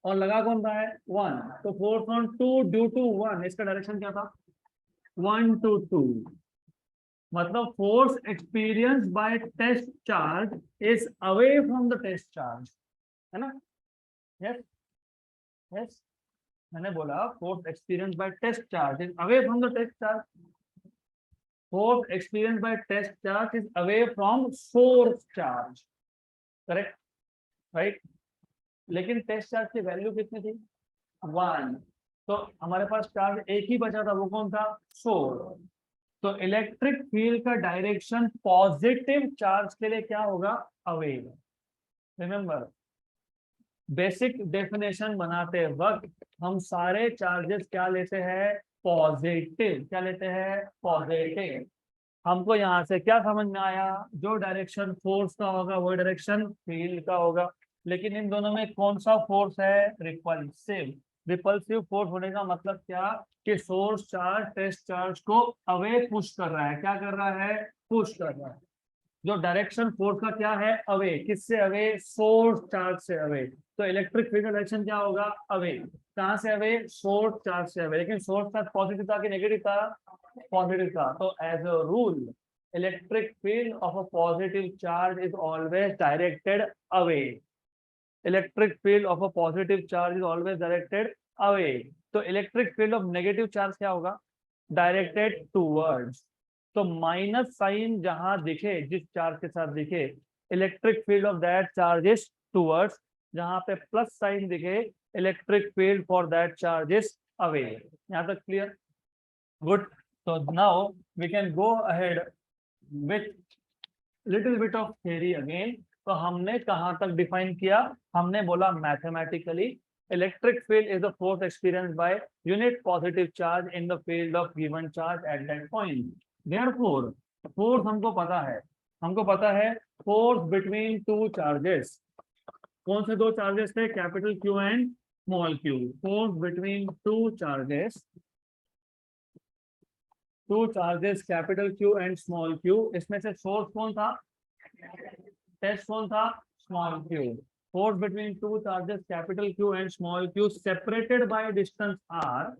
और लगा कौन रहा है? 1, तो फोर्स ऑन 2 ड्यू टू 1, इसका डायरेक्शन क्या था? 1 to 2। मतलब force experience by test charge is away from the test charge, है ना? यस, यस, मैंने बोला force experience by test charge is away from the test charge. Force experience by test charge is away from source charge, correct, right? लेकिन test charge की value कितनी थी? 1, तो हमारे पास चार्ज एक ही बचा था, वो कौन था? सोर्स। तो इलेक्ट्रिक फील्ड का डायरेक्शन पॉजिटिव चार्ज के लिए क्या होगा? अवे। रिमेंबर, बेसिक डेफिनेशन बनाते वक्त हम सारे चार्जेस क्या लेते हैं? पॉजिटिव, क्या लेते हैं, पॉजिटिव। हमको यहाँ से क्या समझ में आया, जो डायरेक्शन फोर्स का होगा वही डायरेक्शन फील्ड का होगा, लेकिन इन दोनों में कौन सा फोर्स है, रिपल्सिव। रिपल्सिव फोर्स होने का मतलब क्या, कि सोर्स चार्ज टेस्ट चार्ज को अवे पुश कर रहा है, क्या कर रहा है, पुश कर रहा है। जो डायरेक्शन फोर्स का क्या है, अवे, किससे अवे, सोर्स चार्ज से अवे। तो इलेक्ट्रिक फील्ड डायरेक्शन क्या होगा, अवे। कहाँ से अवे, सोर्स चार्ज से अवे। लेकिन सोर्स चार्ज पॉजिटिव था कि नेगेटिव था, पॉजिटिव था। तो as a rule electric field of a positive charge is always directed away. Electric field of a positive charge is always directed away. तो electric field of negative charge क्या होगा, directed towards. तो minus sign जहां दिखे, जिस charge के साथ दिखे, electric field of that charge is towards. जहां पे प्लस साइन दिखे, electric field for that charge is away. यहाँ तक clear, good. So now we can go ahead with little bit of theory again. तो हमने कहाँ तक डिफाइन किया, हमने बोला mathematically electric field is the force experienced by unit positive charge in the field of given charge at that point. Therefore force हमको पता है फोर्स बिटवीन टू चार्जेस। कौन से दो चार्जेस थे, capital Q and small Q. Force between two charges, two charges capital Q and small Q. इसमें से source कौन था, टेस्ट कौन था, small Q. Force between two charges capital Q and small Q separated by distance R,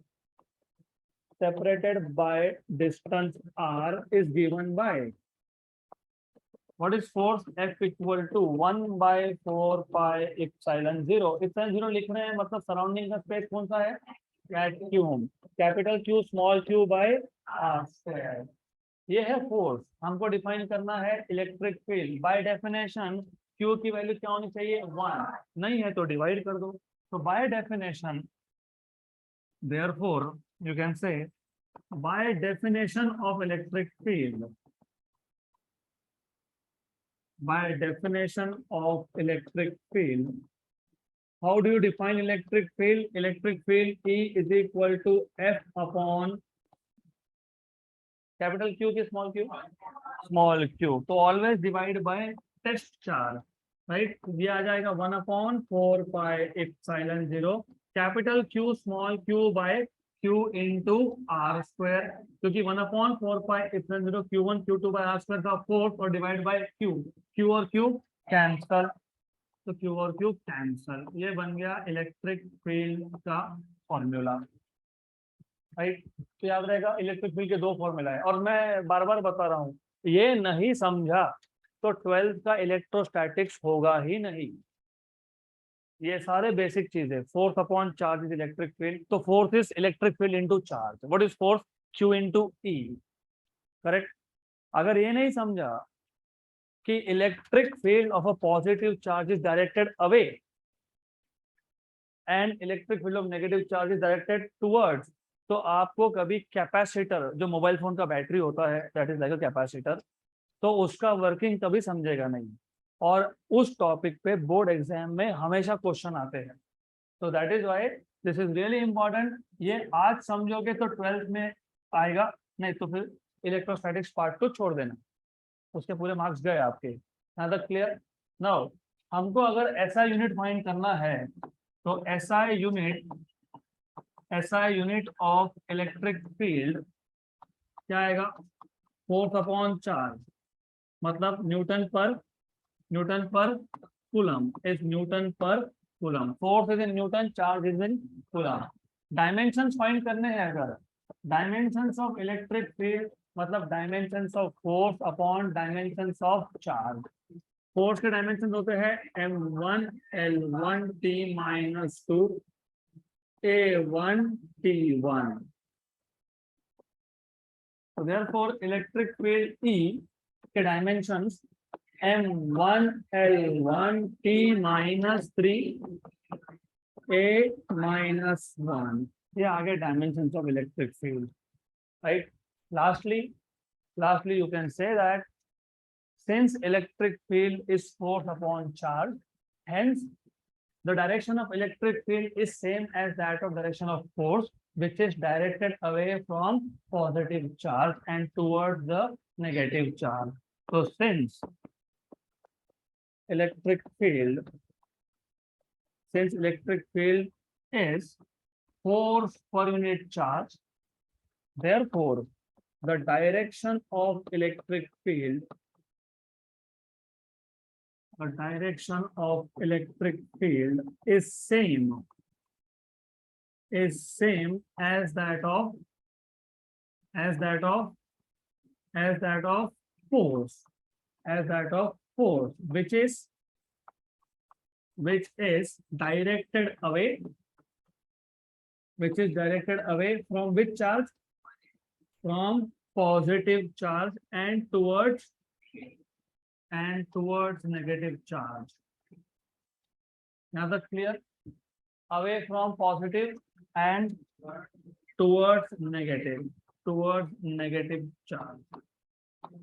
separated by distance r is given by, what is force, F equal to 1 by 4 pi epsilon 0। epsilon 0 लिख रहे हैं मतलब surrounding का space कौन सा है, vacuum. Capital Q small Q by R square. ये है फोर्स। हमको डिफाइन करना है electric field. By definition Q की वैल्यू क्या होनी चाहिए, 1। नहीं है तो डिवाइड कर दो। तो by definition, therefore you can say, by definition of electric field, by definition of electric field, how do you define electric field? Electric field E is equal to F upon capital Q की small q, small q। तो always divide by test charge, right? ये आ जाएगा 1 upon 4 pi epsilon 0 capital Q small q by q into r square, क्योंकि 1 upon 4 pi epsilon 0 q1 q2 by r square का 4 और divide by q और q cancel. तो q और q cancel, ये बन गया इलेक्ट्रिक फील्ड का फॉर्मूला, राइट। तो याद रहेगा इलेक्ट्रिक फील्ड के दो फॉर्मूला है। और मैं बार बार बता रहा हूँ, ये नहीं समझा तो 12th का इलेक्ट्रोस्टैटिक्स होगा ही नहीं। ये सारे बेसिक चीज है। Force upon charge is electric field. तो force is electric field into charge. What is force, Q into E, correct. अगर ये नहीं समझा कि electric field of a positive charge is directed away and electric field of negative charge is directed towards, तो आपको कभी capacitor, जो mobile phone का बैटरी होता है, that is like a capacitor, तो उसका वर्किंग कभी समझेगा नहीं। और उस टॉपिक पे बोर्ड एग्जाम में हमेशा क्वेश्चन आते हैं। तो that is why this is really important. ये आज समझोगे तो 12th में आएगा, नहीं तो फिर इलेक्ट्रोस्टैटिक्स पार्ट को छोड़ देना, उसके पूरे मार्क्स गए आपके। यहाँ तक क्लियर। नाउ हमको अगर एसआई यूनिट फाइंड करना है, तो SI unit of electric field क्या आएगा, फोर्स अपॉन चार्ज, मतलब Newton per coulomb is Newton per coulomb. Force is in newton, charge is in coulomb. Dimensions find करने हैं अगर, डायमेंशंस ऑफ इलेक्ट्रिक फील्ड मतलब dimensions of force upon dimensions of charge. Force के dimension होते हैं m1 l1 t minus 2 a1 t1। So therefore electric field E के dimensions m1 l1 t minus 3 a minus 1। ये आगे dimensions of electric field, right. Lastly you can say that since electric field is force upon charge, hence the direction of electric field is same as that of direction of force, which is directed away from positive charge and towards the negative charge. So since electric field is force per unit charge, therefore the direction of electric field is same as that of force which is directed away from which charge, from positive charge and towards negative charge. Now that's clear? Away from positive and towards negative charge.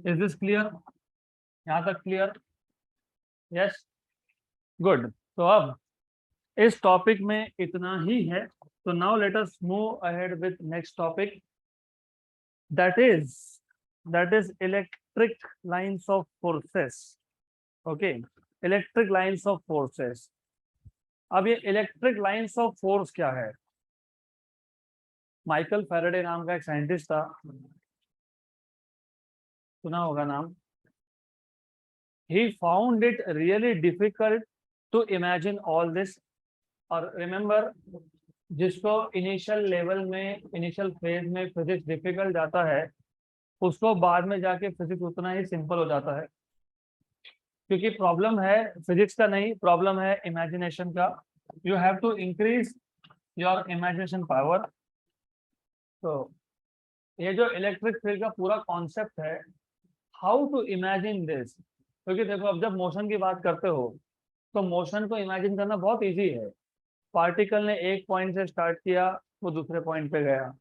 Is this clear? यहाँ तक clear? Yes. Good. तो अब इस topic में इतना ही है. So now let us move ahead with next topic. That is electric lines of forces. Okay, electric lines of forces. अब ये इलेक्ट्रिक लाइंस ऑफ फोर्स क्या है? माइकल फैराडे नाम का एक साइंटिस्ट था, सुना होगा नाम. He found it really difficult to imagine all this. और रिमेम्बर, जिसको इनिशियल लेवल में, इनिशियल फेज में फिजिक्स डिफिकल्ट जाता है, उसको बाद में जाके फिजिक्स उतना ही सिंपल हो जाता है. क्योंकि प्रॉब्लम है फिजिक्स का नहीं, प्रॉब्लम है इमेजिनेशन का. You have to increase your imagination power. तो ये जो इलेक्ट्रिक फील्ड का पूरा कॉन्सेप्ट है, हाउ टू इमेजिन दिस. क्योंकि देखो, अब जब मोशन की बात करते हो तो मोशन को इमेजिन करना बहुत इजी है. पार्टिकल ने एक पॉइंट से स्टार्ट किया, वो दूसरे पॉइंट पे गया,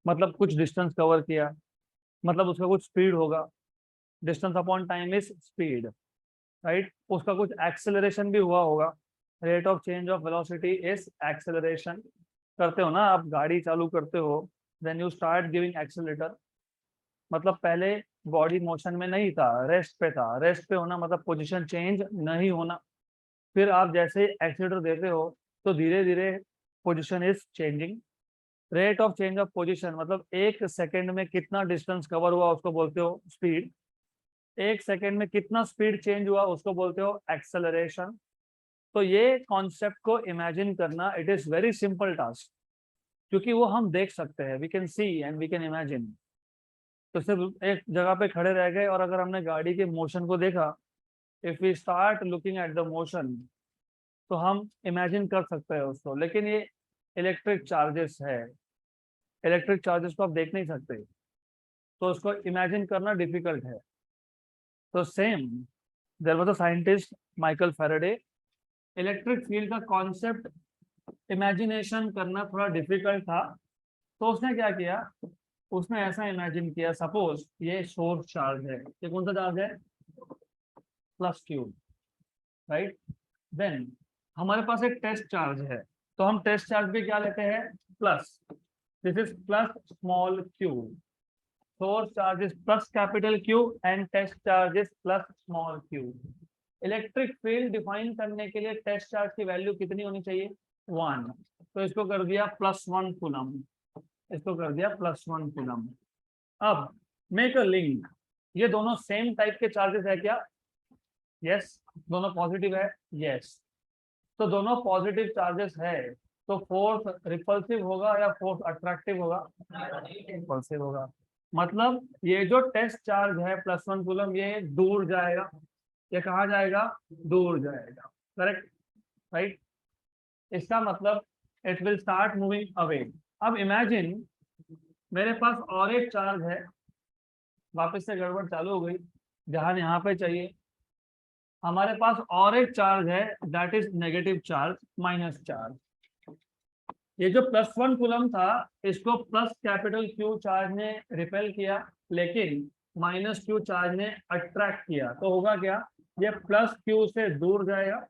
मतलब कुछ डिस्टेंस कवर किया, मतलब उसका कुछ स्पीड होगा. Distance upon time is speed, right. उसका कुछ एक्सेलरेशन भी हुआ होगा. Rate of change of velocity is acceleration. करते हो ना आप, गाड़ी चालू करते हो, then you start giving accelerator, मतलब पहले बॉडी मोशन में नहीं था, रेस्ट पे था. रेस्ट पे होना मतलब पोजीशन चेंज नहीं होना. फिर आप जैसे एक्सेलरेटर देते हो तो धीरे धीरे position is changing. Rate of change of position मतलब एक सेकंड में कितना डिस्टेंस कवर हुआ उसको बोलते हो स्पीड. एक सेकंड में कितना स्पीड चेंज हुआ उसको बोलते हो एक्सेलरेशन. तो ये कॉन्सेप्ट को इमेजिन करना, it is very simple task, क्योंकि वो हम देख सकते हैं. We can see and we can imagine. तो सिर्फ एक जगह पे खड़े रह गए और अगर हमने गाड़ी के मोशन को देखा, if we start looking at the motion, तो हम इमेजिन कर सकते हैं उसको. लेकिन ये इलेक्ट्रिक चार्जेस है, इलेक्ट्रिक चार्जेस को आप देख नहीं सकते, तो उसको इमेजिन करना डिफिकल्ट है. तो same, there was a scientist Michael Faraday. Electric field का कॉन्सेप्ट इमेजिनेशन करना थोड़ा डिफिकल्ट था, तो उसने क्या किया, उसने ऐसा इमेजिन किया, सपोज ये सोर्स चार्ज है. ये कौन सा चार्ज है? Plus Q, right. देन हमारे पास एक टेस्ट चार्ज है, तो हम टेस्ट चार्ज भी क्या लेते हैं? Plus. This is plus small Q. Source charge is plus capital Q and test charge is plus small Q. Electric field define करने के लिए टेस्ट चार्ज की वैल्यू कितनी होनी चाहिए? 1. तो इसको कर दिया +1 कूलम, इसको कर दिया +1 कूलम. अब मेक अ लिंक. ये दोनों सेम टाइप के चार्जेस है क्या? यस. दोनों पॉजिटिव है? यस. तो दोनों पॉजिटिव चार्जेस है, तो फोर्स रिपल्सिव होगा या फोर्स अट्रैक्टिव होगा? रिपल्सिव होगा. मतलब ये जो टेस्ट चार्ज है +1 कूलम, ये दूर जाएगा. ये कहाँ जाएगा? दूर जाएगा. Correct, right. इसका मतलब it will start moving away. अब इमेजिन मेरे पास और एक चार्ज है, वापस से गड़बड़ चालू हो गई, जहां यहाँ पे चाहिए. हमारे पास और एक चार्ज है, that is negative charge, minus charge. ये जो +1 कूलम था, इसको प्लस कैपिटल क्यू चार्ज ने रिपेल किया, लेकिन माइनस क्यू चार्ज ने अट्रैक्ट किया. तो होगा क्या? ये प्लस क्यू से दूर जाएगा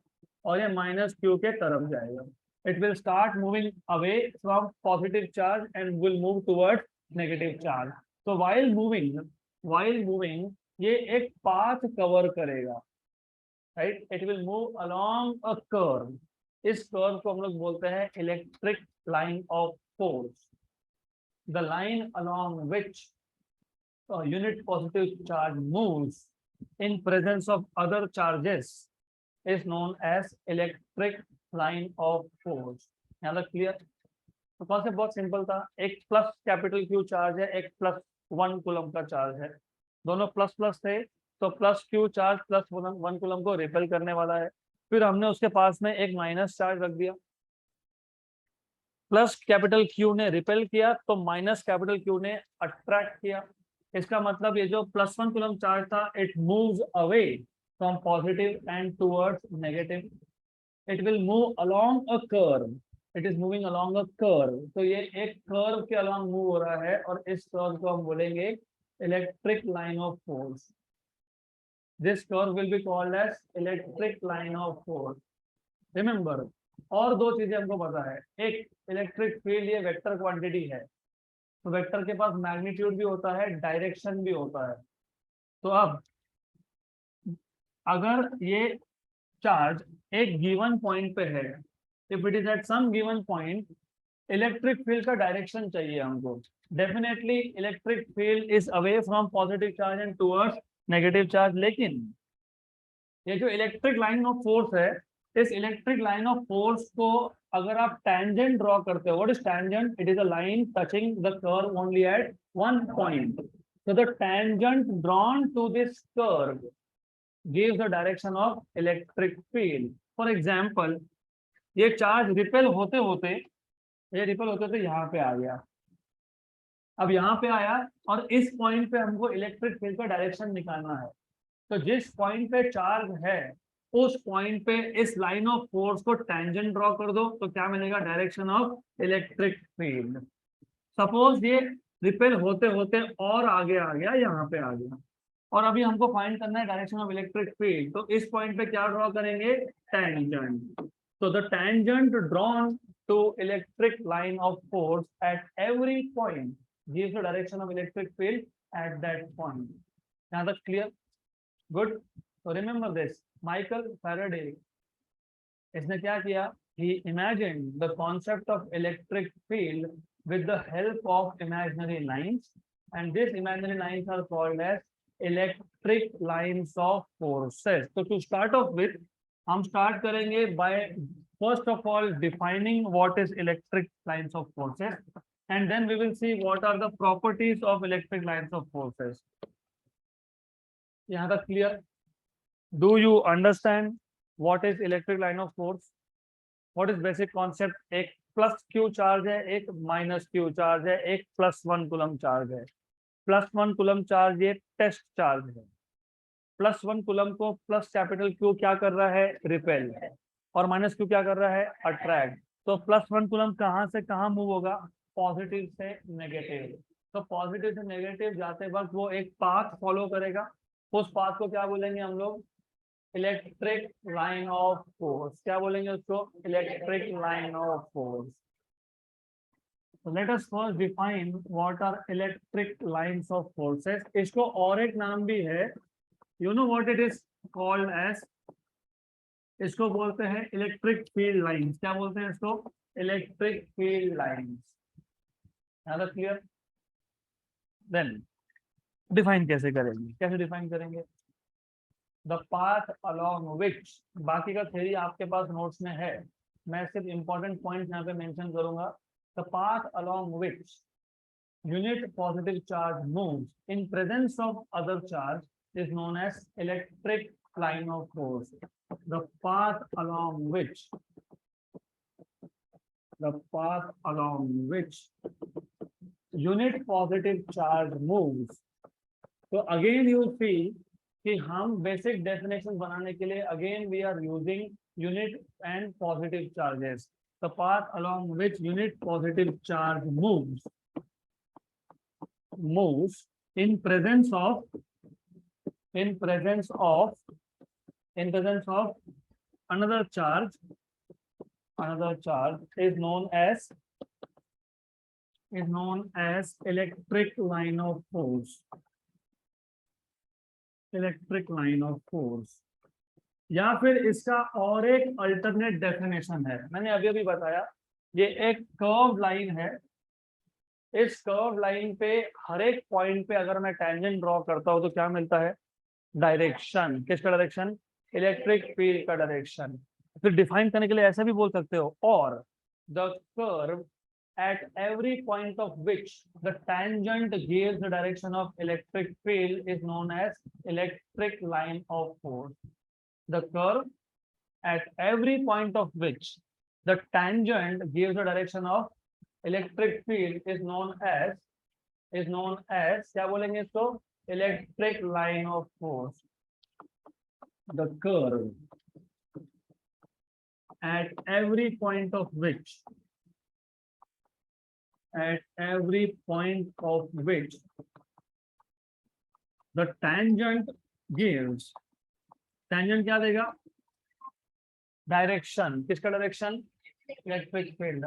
और ये माइनस क्यू के तरफ जाएगा. it will start moving away from positive charge and will move towards negative charge. So while moving ये एक path cover करेगा, right? It will move along a curve. इस curve को हम लोग बोलते हैं electric line of force. The line along which a unit positive charge moves in presence of other charges is known as electric line of force. यहाँ तक clear? तो concept बहुत सिंपल था, एक प्लस कैपिटल क्यू चार्ज है, एक plus 1 coulomb का charge है, दोनों प्लस प्लस थे, तो plus Q charge plus 1 coulomb को रिपेल करने वाला है। फिर हमने उसके पास में एक माइनस चार्ज रख दिया, प्लस कैपिटल क्यू ने रिपेल किया तो माइनस कैपिटल क्यू ने अट्रैक्ट किया। इसका मतलब ये जो प्लस 1 कूलम चार्ज था, it moves away from positive and towards negative. It will move along a curve, it is moving along a curve. तो ये एक कर्व के अलोंग मूव हो रहा है और इस कर्व को हम बोलेंगे electric line of force. This curve will be called as electric line of force. Remember, और दो चीजें हमको पता है, एक इलेक्ट्रिक फील्ड ये वेक्टर क्वांटिटी है, तो वेक्टर के पास मैग्नीट्यूड भी होता है, डायरेक्शन भी होता है। तो अब अगर ये चार्ज एक गिवन पॉइंट पे है, if it is at some given point, electric field का डायरेक्शन चाहिए हमको। Definitely electric field is away from positive charge and towards negative charge. लेकिन ये जो इलेक्ट्रिक लाइन ऑफ फोर्स है, इस इलेक्ट्रिक लाइन ऑफ फोर्स को अगर आप टेंजेंट ड्रॉ करते हो, what is tangent? It is a line touching the curve only at one point. So the tangent drawn to this curve gives the direction of electric field. For example, ये charge repel होते होते यहाँ पे आ गया, अब यहाँ पे आया और इस पॉइंट पे हमको इलेक्ट्रिक फील्ड का डायरेक्शन निकालना है। तो जिस पॉइंट पे चार्ज है उस पॉइंट पे इस लाइन ऑफ फोर्स को टेंजेंट ड्रॉ कर दो, तो क्या मिलेगा? Direction of electric field. Suppose ये रिपेल होते होते और आगे आ गया, यहाँ पे आ गया, और अभी हमको फाइंड करना है डायरेक्शन ऑफ इलेक्ट्रिक फील्ड। तो इस पॉइंट पे क्या ड्रॉ करेंगे? टेंजेंट। तो the tangent drawn to electric line of force at every point gives the direction of electric field at that point. यहाँ तक क्लियर? गुड। तो रिमेंबर दिस, माइकल फैराडे, इसने क्या किया? He imagined the concept of electric field with the help of imaginary lines, and these imaginary lines are called as electric lines of forces. So to start off with, हम start करेंगे by first of all defining what is electric lines of forces, and then we will see what are the properties of electric lines of forces. यहाँ तक clear? Do you understand what is electric line of force? What is basic concept? एक plus Q charge है, एक minus Q charge है, एक plus 1 coulomb charge है। Plus 1 coulomb charge ये test charge है। प्लस 1 कूलम को प्लस कैपिटल क्यू क्या कर रहा है? रिपेल। और माइनस क्यू क्या कर रहा है? अट्रैक्ट। तो प्लस 1 कूलम कहाँ से कहाँ मूव होगा? पॉजिटिव से नेगेटिव। तो पॉजिटिव से नेगेटिव जाते वक्त वो एक पाथ फॉलो करेगा, उस पाथ को क्या बोलेंगे हम लोग? Electric line of force. क्या बोलेंगे उसको? Electric line of force. So let us first define what are electric lines of forces. इसको और एक नाम भी है, you know what it is called as? इसको बोलते हैं इलेक्ट्रिक फील्ड लाइंस। क्या बोलते हैं इसको? Electric field lines. ज़्यादा क्लियर? देन डिफाइन कैसे करेंगे? कैसे डिफाइन करेंगे? द पाथ अलोंग विच, बाकी का थ्योरी आपके पास नोट्स में है, मैं सिर्फ इंपॉर्टेंट पॉइंट यहाँ पे मेंशन करूंगा। The path along which unit positive charge moves in presence of other charge is known as electric line of force. The path along which unit positive charge moves. So again you see कि हम basic definition बनाने के लिए again we are using unit and positive charges. The path along which unit positive charge moves in presence of another charge another charge is known as electric line of force. Electric line of force, या फिर इसका और एक alternate definition है, मैंने अभी अभी बताया, ये एक कर्व लाइन है। इस कर्व लाइन पे हर एक पॉइंट पे अगर मैं टेंजेंट ड्रॉ करता हूं तो क्या मिलता है? डायरेक्शन। किसका डायरेक्शन? इलेक्ट्रिक फील्ड का डायरेक्शन। फिर डिफाइन करने के लिए ऐसा भी बोल सकते हो, और the curve at every point of which the tangent gives the direction of electric field is known as electric line of force. The curve at every point of which the tangent gives the direction of electric field is known as क्या बोलेंगे इसको? Electric line of force. The curve at every point of which the tangent gives, tangent क्या देगा? Direction. किसका direction? Electric field.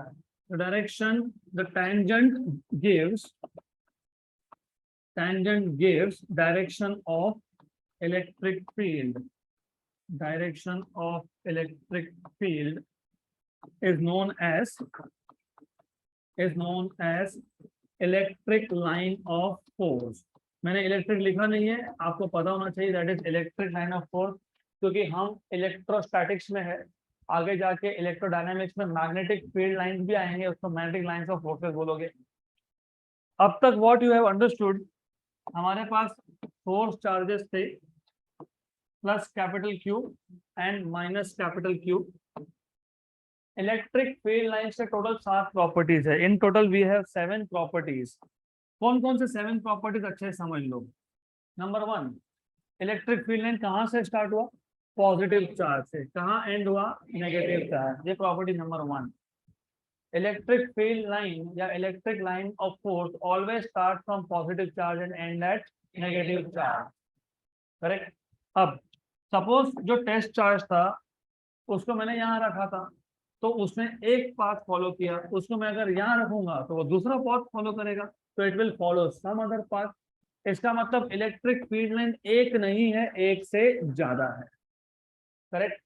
Direction the tangent gives direction of electric field. Direction of electric field is known as electric line of force. मैंने electric लिखा नहीं है, आपको पता होना चाहिए that is electric line of force, क्योंकि हम इलेक्ट्रोस्टैटिक्स में है, आगे जाके इलेक्ट्रोडायनामिक्स में मैग्नेटिक फील्ड लाइंस भी आएंगे, उसको मैग्नेटिक लाइंस ऑफ फोर्सेस बोलोगे। अब तक व्हाट यू हैव अंडरस्टूड, हमारे पास फोर्स चार्जेस थे plus capital Q and minus capital Q. Electric field lines के टोटल 7 प्रॉपर्टीज है। In total we have 7 properties. कौन कौन से 7 प्रॉपर्टीज अच्छे से समझ लो। नंबर 1, इलेक्ट्रिक फील्ड लाइन कहाँ से स्टार्ट हुआ? पॉजिटिव चार्ज से। कहाँ एंड हुआ? Negative charge. ये property number 1। Electric field line या electric line of force always start from positive charge and end at negative charge. Correct. अब सपोज जो टेस्ट चार्ज था उसको मैंने यहाँ रखा था, तो उसने एक पाथ फॉलो किया, उसको मैं अगर यहाँ रखूंगा तो वो दूसरा पाथ फॉलो करेगा, तो it will follow some other path. इसका मतलब इलेक्ट्रिक फील्ड लाइन एक नहीं है, एक से ज्यादा है। करेक्ट।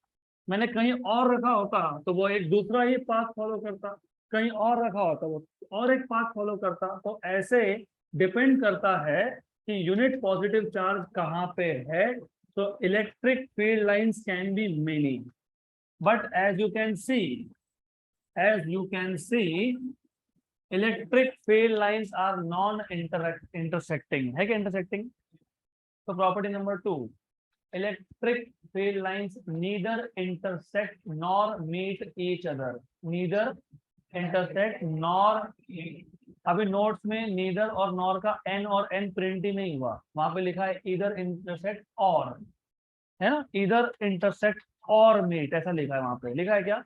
मैंने कहीं और रखा होता तो वो एक दूसरा ही पाथ फॉलो करता, कहीं और रखा होता वो और एक पाथ फॉलो करता। तो ऐसे डिपेंड करता है कि यूनिट पॉजिटिव चार्ज कहाँ पे है। तो electric field lines can be many, but as you can see, electric field lines are non-intersecting. है क्या intersecting? तो property number 2, electric field lines neither intersect nor meet each other. Neither intersect nor, अभी notes में neither और nor का N और N print ही नहीं हुआ, वहां पे लिखा है ईदर इंटरसेक्ट और, है ना, ईदर इंटरसेक्ट और मीट, ऐसा लिखा है। वहां पे लिखा है क्या?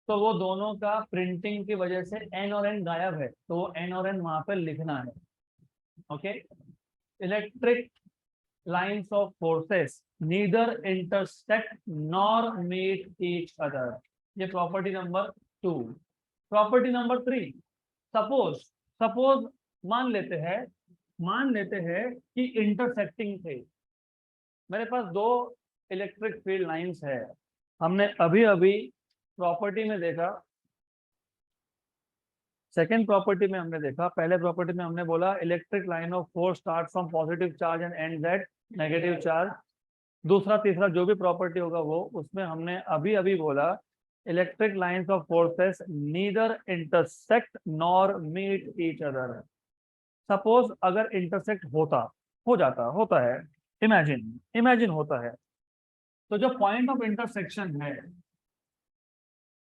तो वो दोनों का प्रिंटिंग की वजह से एन और एन गायब है, तो वो एन और एन वहां पे लिखना है। Okay. Electric lines of forces neither intersect nor meet each other. ये property number 2। Property number 3, suppose मान लेते हैं कि इंटरसेक्टिंग थे। मेरे पास 2 इलेक्ट्रिक फील्ड लाइंस है। हमने अभी अभी प्रॉपर्टी में देखा, सेकेंड प्रॉपर्टी में हमने देखा, पहले प्रॉपर्टी में हमने बोला electric line of force start from positive charge and ends at negative charge. दूसरा तीसरा जो भी प्रॉपर्टी होगा वो, उसमें हमने अभी अभी बोला electric lines of forces neither intersect nor meet each other. Suppose अगर इंटरसेक्ट होता है, इमेजिन होता है, तो जो पॉइंट ऑफ इंटरसेक्शन है,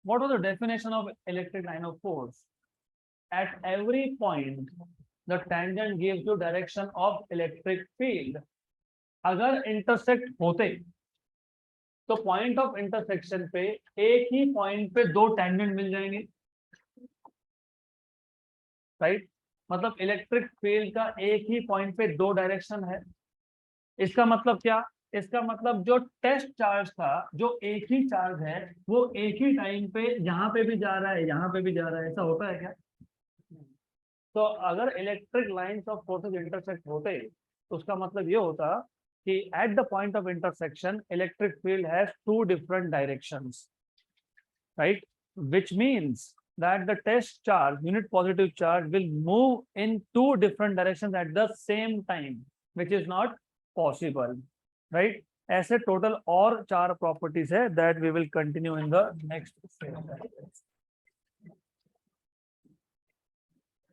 what was the definition of electric line of force? At every point the tangent gives you direction of electric field. अगर intersect होते तो पॉइंट ऑफ इंटरसेक्शन पे एक ही पॉइंट पे 2 टेंजेंट मिल जाएंगे, राइट। मतलब इलेक्ट्रिक फील्ड का एक ही पॉइंट पे 2 डायरेक्शन है। इसका मतलब क्या? इसका मतलब जो टेस्ट चार्ज था, जो एक ही चार्ज है, वो एक ही टाइम पे यहाँ पे भी जा रहा है, यहाँ पे भी जा रहा है, ऐसा होता है क्या? तो अगर electric lines of forces intersect होते, तो उसका मतलब ये होता कि at the point of intersection electric field has two different directions, right? Which means that the test charge, unit positive charge, will move in two different directions at the same time, which is not possible, right? ऐसे total और चार properties है that we will continue in the next phase.